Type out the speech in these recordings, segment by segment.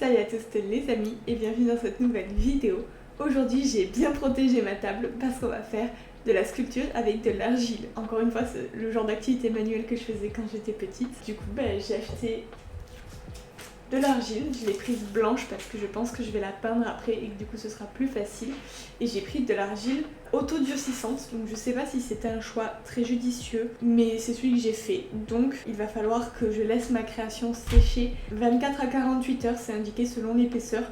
Salut à tous les amis et bienvenue dans cette nouvelle vidéo. Aujourd'hui j'ai bien protégé ma table parce qu'on va faire de la sculpture avec de l'argile. Encore une fois c'est le genre d'activité manuelle que je faisais quand j'étais petite. Du coup j'ai acheté de l'argile, je l'ai prise blanche parce que je pense que je vais la peindre après et que du coup ce sera plus facile. Et j'ai pris de l'argile auto-durcissante, donc je sais pas si c'était un choix très judicieux, mais c'est celui que j'ai fait. Donc il va falloir que je laisse ma création sécher 24 à 48 heures, c'est indiqué selon l'épaisseur.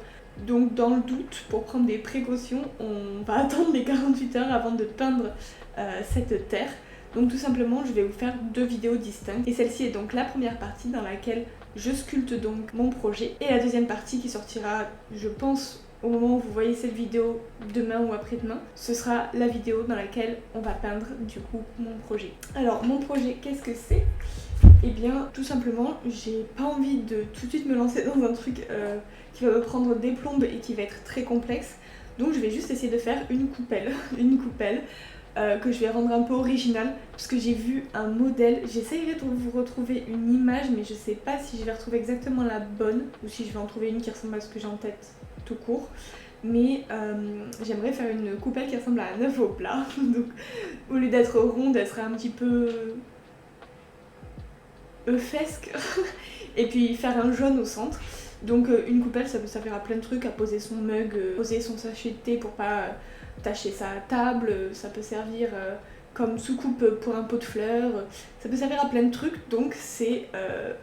Donc dans le doute, pour prendre des précautions, on va attendre les 48 heures avant de peindre cette terre. Donc tout simplement, je vais vous faire deux vidéos distinctes. Et celle-ci est donc la première partie dans laquelle je sculpte donc mon projet. Et la deuxième partie qui sortira, je pense, au moment où vous voyez cette vidéo, demain ou après-demain, ce sera la vidéo dans laquelle on va peindre du coup mon projet. Alors mon projet, qu'est-ce que c'est ? Eh bien tout simplement, j'ai pas envie de tout de suite me lancer dans un truc qui va me prendre des plombes et qui va être très complexe. Donc je vais juste essayer de faire une coupelle, que je vais rendre un peu originale parce que j'ai vu un modèle. J'essayerai de vous retrouver une image mais je sais pas si je vais retrouver exactement la bonne ou si je vais en trouver une qui ressemble à ce que j'ai en tête tout court. Mais j'aimerais faire une coupelle qui ressemble à un œuf au plat. Donc au lieu d'être ronde, elle serait un petit peu œufesque et puis faire un jaune au centre. Donc une coupelle ça peut servir à plein de trucs, à poser son mug, poser son sachet de thé pour pas tacher sa table, ça peut servir comme soucoupe pour un pot de fleurs, ça peut servir à plein de trucs, donc c'est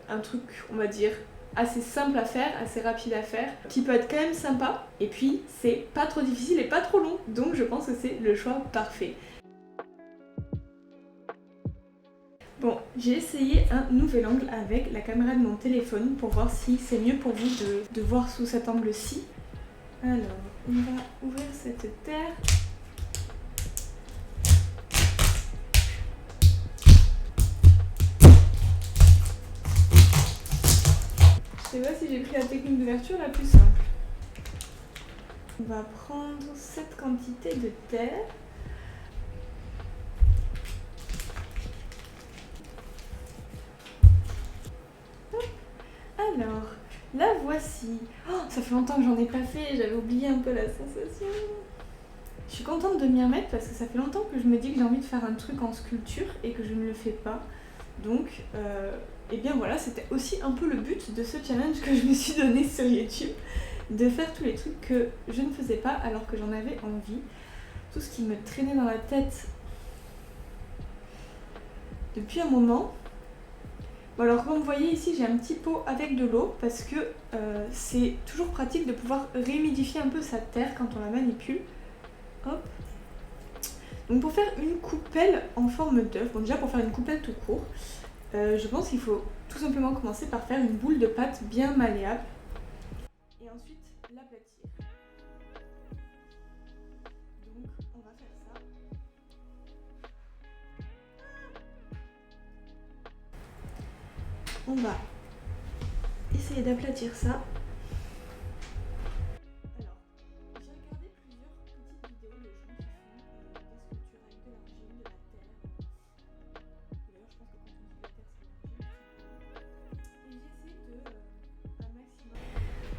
un truc on va dire assez simple à faire, assez rapide à faire, qui peut être quand même sympa, et puis c'est pas trop difficile et pas trop long, donc je pense que c'est le choix parfait. Bon, j'ai essayé un nouvel angle avec la caméra de mon téléphone pour voir si c'est mieux pour vous de voir sous cet angle-ci. Alors, on va ouvrir cette terre. Je sais pas si j'ai pris la technique d'ouverture la plus simple. On va prendre cette quantité de terre. Alors, la voici. Oh, ça fait longtemps que j'en ai pas fait, j'avais oublié un peu la sensation. Je suis contente de m'y remettre parce que ça fait longtemps que je me dis que j'ai envie de faire un truc en sculpture et que je ne le fais pas. Donc, et bien voilà, c'était aussi un peu le but de ce challenge que je me suis donné sur YouTube, de faire tous les trucs que je ne faisais pas alors que j'en avais envie. Tout ce qui me traînait dans la tête depuis un moment. Bon alors comme vous voyez ici j'ai un petit pot avec de l'eau parce que c'est toujours pratique de pouvoir réhumidifier un peu sa terre quand on la manipule. Hop. Donc pour faire une coupelle en forme d'œuf, bon déjà pour faire une coupelle tout court, je pense qu'il faut tout simplement commencer par faire une boule de pâte bien malléable et ensuite l'aplatir. Donc on va faire ça. On va essayer d'aplatir ça. Alors, j'ai regardé plusieurs petites vidéos de gens qui font des sculptures avec de l'argile, de la terre. D'ailleurs, je pense que quand on dit la terre, c'est l'argile. Et j'ai essayé de un maximum.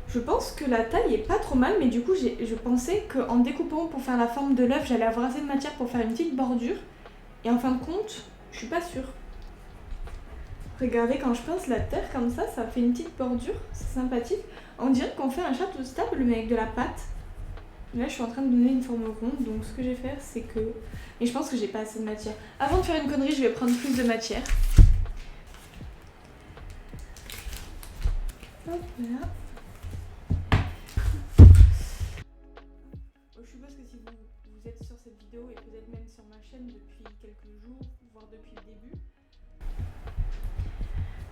Je pense que la taille est pas trop mal, mais du coup, je pensais qu'en découpant pour faire la forme de l'œuf, j'allais avoir assez de matière pour faire une petite bordure. Et en fin de compte, je suis pas sûre. Regardez, quand je pince la terre comme ça fait une petite bordure, c'est sympathique. On dirait qu'on fait un château de sable mais avec de la pâte. Là je suis en train de donner une forme ronde, donc ce que je vais faire c'est que... Et je pense que j'ai pas assez de matière. Avant de faire une connerie, je vais prendre plus de matière. Hop là. Je suppose que si vous êtes sur cette vidéo et peut-être même sur ma chaîne depuis quelques jours, voire depuis le début,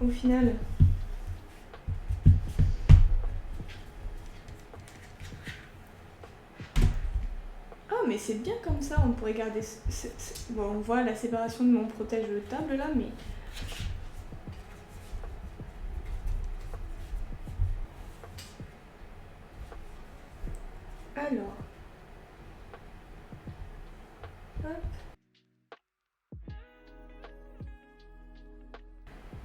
au final, ah mais c'est bien comme ça, on pourrait garder... Bon, on voit la séparation de mon protège-table là, mais... Alors... Hop.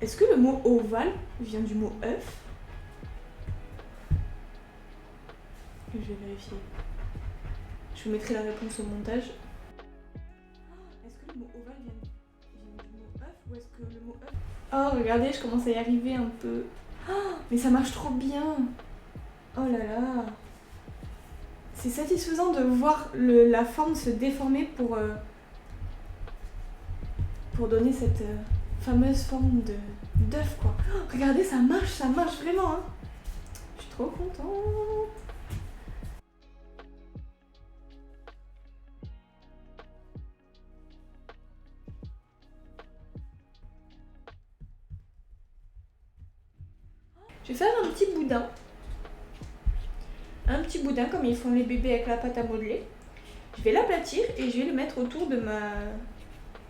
Est-ce que le mot ovale vient du mot œuf ? Je vais vérifier. Je vous mettrai la réponse au montage. Est-ce que le mot ovale vient du mot œuf ou est-ce que le mot œuf... Oh, regardez, je commence à y arriver un peu. Oh, mais ça marche trop bien. Oh là là. C'est satisfaisant de voir la forme se déformer pour donner cette fameuse forme d'œuf, quoi. Oh, regardez, ça marche vraiment, hein. Je suis trop contente. Je vais faire un petit boudin. Un petit boudin comme ils font les bébés avec la pâte à modeler. Je vais l'aplatir et je vais le mettre autour de ma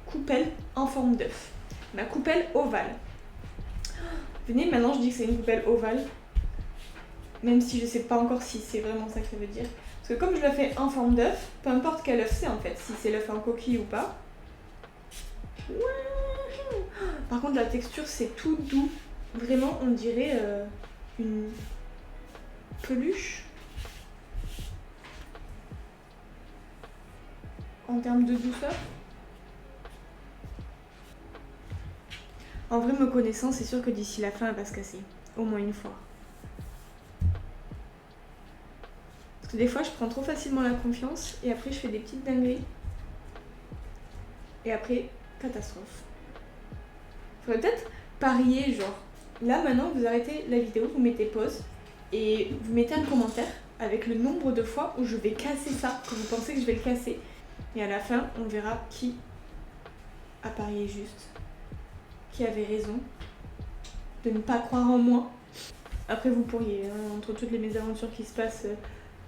coupelle en forme d'œuf. Ma coupelle ovale. Venez, maintenant je dis que c'est une coupelle ovale. Même si je sais pas encore si c'est vraiment ça que ça veut dire. Parce que comme je la fais en forme d'œuf, peu importe quel œuf c'est en fait, si c'est l'œuf en coquille ou pas. Par contre la texture c'est tout doux. Vraiment on dirait une peluche. En termes de douceur. En vrai, me connaissant, c'est sûr que d'ici la fin, elle va se casser. Au moins une fois. Parce que des fois, je prends trop facilement la confiance et après, je fais des petites dingueries. Et après, catastrophe. Faudrait peut-être parier, genre, là maintenant, vous arrêtez la vidéo, vous mettez pause et vous mettez un commentaire avec le nombre de fois où je vais casser ça, que vous pensez que je vais le casser. Et à la fin, on verra qui a parié juste. Qui avait raison de ne pas croire en moi. Après vous pourriez, hein, entre toutes les mésaventures qui se passent,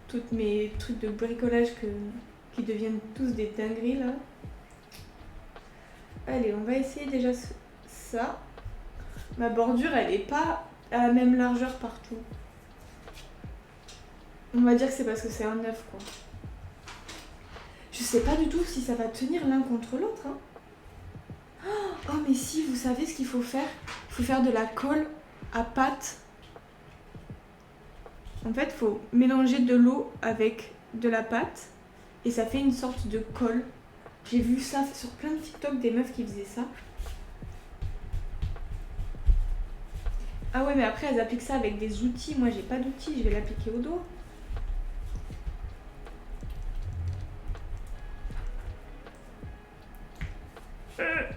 tous mes trucs de bricolage qui deviennent tous des dingueries là. Allez, on va essayer déjà ça. Ma bordure elle est pas à la même largeur partout. On va dire que c'est parce que c'est un œuf quoi. Je sais pas du tout si ça va tenir l'un contre l'autre. Hein. Oh mais si, vous savez ce qu'il faut faire? Il faut faire de la colle à pâte. En fait, il faut mélanger de l'eau avec de la pâte et ça fait une sorte de colle. J'ai vu ça sur plein de TikTok des meufs qui faisaient ça. Ah ouais, mais après elles appliquent ça avec des outils. Moi j'ai pas d'outils, je vais l'appliquer au doigt.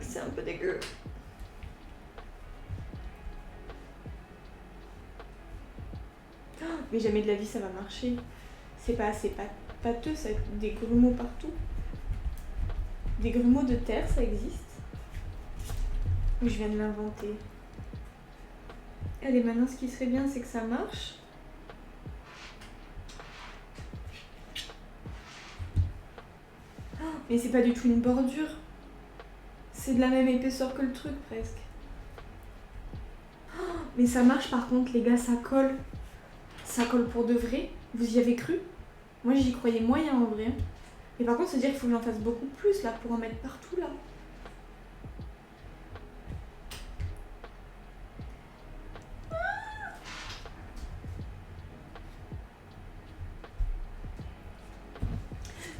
C'est un peu dégueu. Mais jamais de la vie ça va marcher. C'est pas assez pâteux, ça, des grumeaux partout. Des grumeaux de terre, ça existe. Ou je viens de l'inventer. Allez, maintenant ce qui serait bien, c'est que ça marche. Mais c'est pas du tout une bordure. C'est de la même épaisseur que le truc, presque. Mais ça marche par contre, les gars, ça colle. Ça colle pour de vrai. Vous y avez cru? Moi, j'y croyais moyen en vrai. Et par contre, se dire qu'il faut que j'en fasse beaucoup plus, là, pour en mettre partout, là.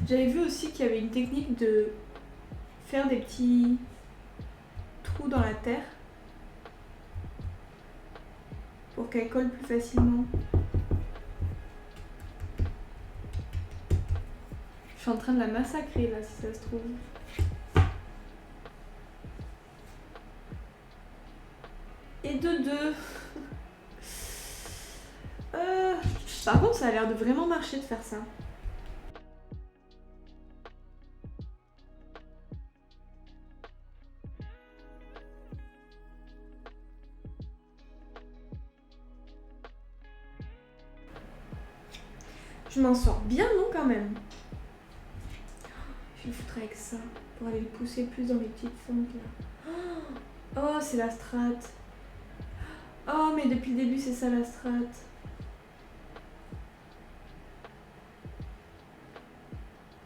J'avais vu aussi qu'il y avait une technique de faire des petits trous dans la terre pour qu'elle colle plus facilement. Je suis en train de la massacrer là si ça se trouve. Et de deux. Par contre ça a l'air de vraiment marcher de faire ça. Je m'en sors bien, non, quand même. Je vais le foutre avec ça pour aller le pousser plus dans les petites fentes là. Oh, c'est la strat. Oh, mais depuis le début, c'est ça la strat.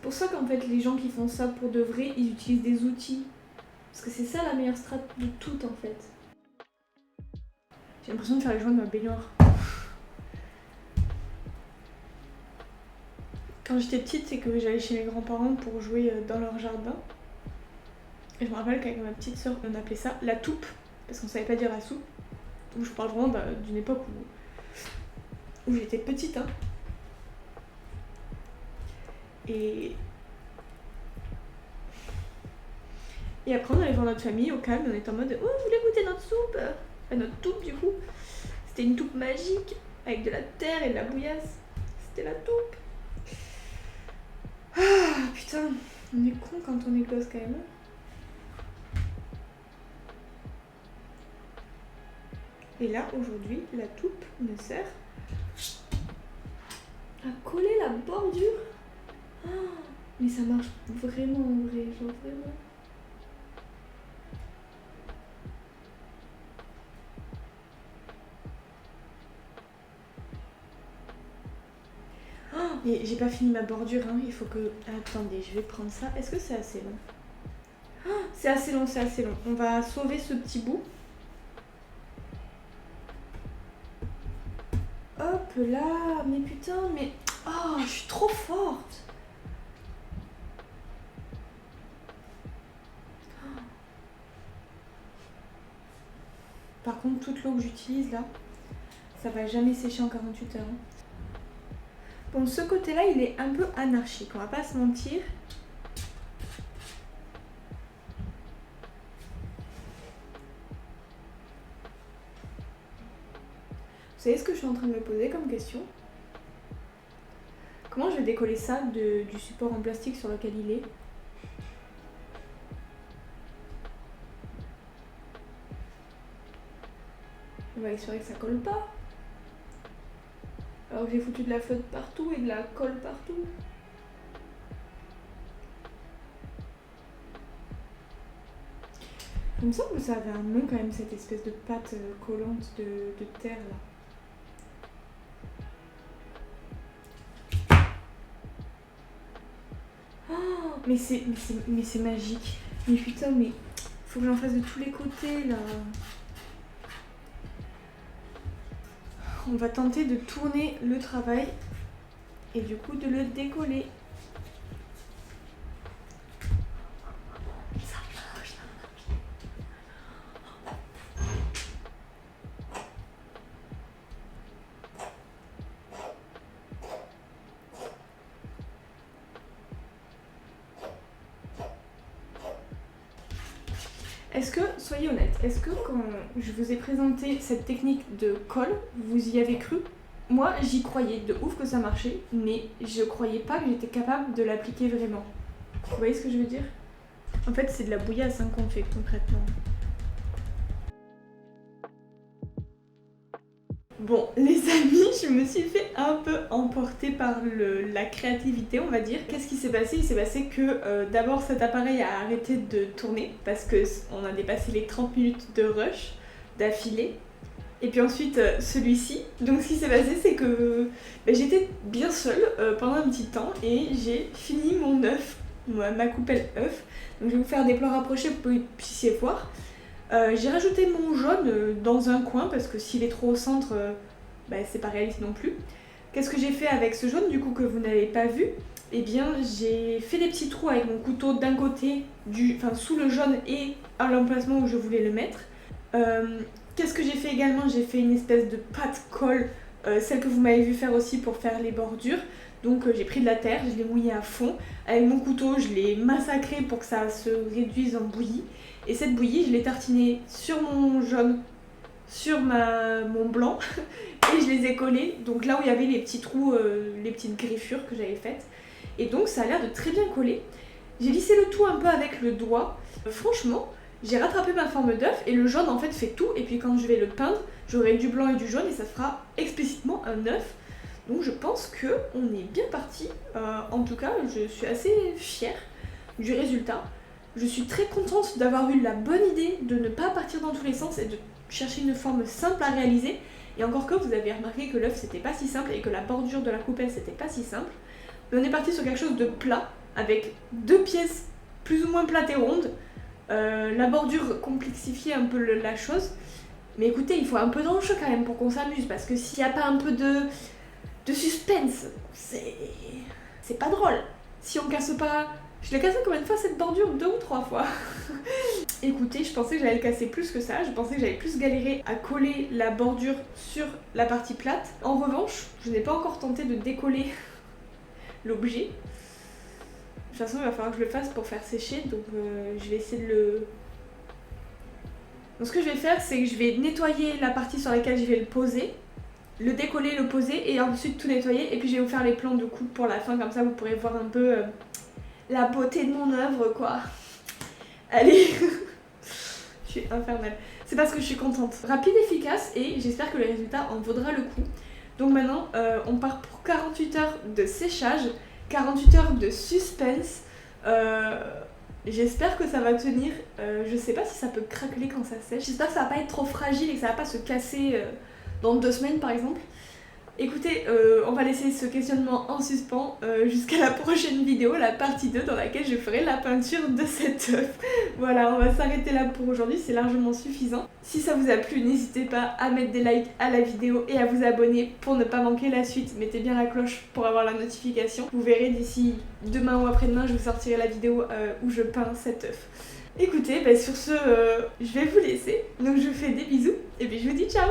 Pour ça qu'en fait, les gens qui font ça pour de vrai, ils utilisent des outils. Parce que c'est ça la meilleure strat de toutes en fait. J'ai l'impression de faire les joints de ma baignoire. quand j'étais petite, c'est que j'allais chez mes grands-parents pour jouer dans leur jardin. Et je me rappelle qu'avec ma petite sœur, on appelait ça la toupe, parce qu'on savait pas dire la soupe. Donc je parle vraiment d'une époque où j'étais petite. Hein. Et après on allait voir notre famille au calme, on était en mode « Oh, vous voulez goûter notre soupe ?» Enfin notre toupe du coup. C'était une toupe magique, avec de la terre et de la bouillasse. C'était la toupe. Ah putain, on est con quand on est gosse quand même. Et là, aujourd'hui, la toupe me sert à coller la bordure. Ah, mais ça marche vraiment en vrai, genre vraiment. Oh, mais j'ai pas fini ma bordure, hein. Il faut que... Attendez, je vais prendre ça. Est-ce que c'est assez long? Oh, c'est assez long, c'est assez long. On va sauver ce petit bout. Hop là, mais putain, mais... Oh, je suis trop forte. Par contre, toute l'eau que j'utilise là, ça va jamais sécher en 48 heures. Bon, ce côté-là, il est un peu anarchique, on va pas se mentir. Vous savez ce que je suis en train de me poser comme question? Comment je vais décoller ça du support en plastique sur lequel il est? On va espérer que ça colle pas. Alors que j'ai foutu de la flotte partout et de la colle partout. Il me semble que ça avait un nom quand même, cette espèce de pâte collante de terre là. Oh, mais c'est magique. Mais putain, mais faut que j'en fasse de tous les côtés là. On va tenter de tourner le travail et du coup de le décoller. Ça marche. Est-ce que, soyez honnête, est-ce que quand je vous ai présenté cette technique de colle, vous y avez cru? Moi, j'y croyais de ouf que ça marchait, mais je croyais pas que j'étais capable de l'appliquer vraiment. Vous voyez ce que je veux dire? En fait, c'est de la bouillasse hein, qu'on fait concrètement. Bon, les amis, je me suis fait un peu emporter par la créativité, on va dire. Qu'est-ce qui s'est passé? Il s'est passé que d'abord cet appareil a arrêté de tourner parce qu'on a dépassé les 30 minutes de rush d'affilée. Et puis ensuite celui-ci. Donc ce qui s'est passé, c'est que j'étais bien seule pendant un petit temps et j'ai fini mon œuf, ma coupelle œuf. Donc je vais vous faire des plans rapprochés pour que vous puissiez voir. J'ai rajouté mon jaune dans un coin parce que s'il est trop au centre, c'est pas réaliste non plus. Qu'est-ce que j'ai fait avec ce jaune du coup que vous n'avez pas vu? Eh bien j'ai fait des petits trous avec mon couteau d'un côté, sous le jaune et à l'emplacement où je voulais le mettre. Qu'est-ce que j'ai fait également? J'ai fait une espèce de pâte colle, celle que vous m'avez vu faire aussi pour faire les bordures. Donc j'ai pris de la terre, je l'ai mouillée à fond. Avec mon couteau, je l'ai massacré pour que ça se réduise en bouillie. Et cette bouillie, je l'ai tartinée sur mon jaune, sur mon blanc, et je les ai collés. Donc là où il y avait les petits trous, les petites griffures que j'avais faites. Et donc ça a l'air de très bien coller. J'ai lissé le tout un peu avec le doigt. Franchement, j'ai rattrapé ma forme d'œuf et le jaune en fait fait tout. Et puis quand je vais le peindre, j'aurai du blanc et du jaune et ça fera explicitement un œuf. Donc je pense qu'on est bien parti. En tout cas, je suis assez fière du résultat. Je suis très contente d'avoir eu la bonne idée de ne pas partir dans tous les sens et de chercher une forme simple à réaliser. Et encore que vous avez remarqué que l'œuf c'était pas si simple et que la bordure de la coupelle c'était pas si simple. Mais on est parti sur quelque chose de plat avec deux pièces plus ou moins plates et rondes. La bordure complexifiait un peu la chose. Mais écoutez, il faut un peu d'enjeu quand même pour qu'on s'amuse parce que s'il n'y a pas un peu de suspense, c'est pas drôle. Si on casse pas... Je l'ai cassé combien de fois cette bordure? 2 ou 3 fois. Écoutez, je pensais que j'allais le casser plus que ça, je pensais que j'allais plus galérer à coller la bordure sur la partie plate. En revanche, je n'ai pas encore tenté de décoller l'objet. De toute façon, il va falloir que je le fasse pour faire sécher, donc je vais essayer de le... Donc ce que je vais faire, c'est que je vais nettoyer la partie sur laquelle je vais le poser, le décoller, le poser et ensuite tout nettoyer, et puis je vais vous faire les plans de coupe pour la fin, comme ça vous pourrez voir un peu la beauté de mon œuvre, quoi. Allez. Je suis infernale. C'est parce que je suis contente. Rapide, efficace, et j'espère que le résultat en vaudra le coup. Donc maintenant, on part pour 48 heures de séchage, 48 heures de suspense. J'espère que ça va tenir. Je sais pas si ça peut craqueler quand ça sèche. J'espère que ça va pas être trop fragile et que ça va pas se casser dans 2 semaines par exemple. Écoutez, on va laisser ce questionnement en suspens jusqu'à la prochaine vidéo, la partie 2, dans laquelle je ferai la peinture de cette œuvre. Voilà, on va s'arrêter là pour aujourd'hui, c'est largement suffisant. Si ça vous a plu, n'hésitez pas à mettre des likes à la vidéo et à vous abonner pour ne pas manquer la suite. Mettez bien la cloche pour avoir la notification. Vous verrez d'ici demain ou après-demain, je vous sortirai la vidéo où je peins cette œuvre. Écoutez, sur ce, je vais vous laisser. Donc je vous fais des bisous et puis je vous dis ciao!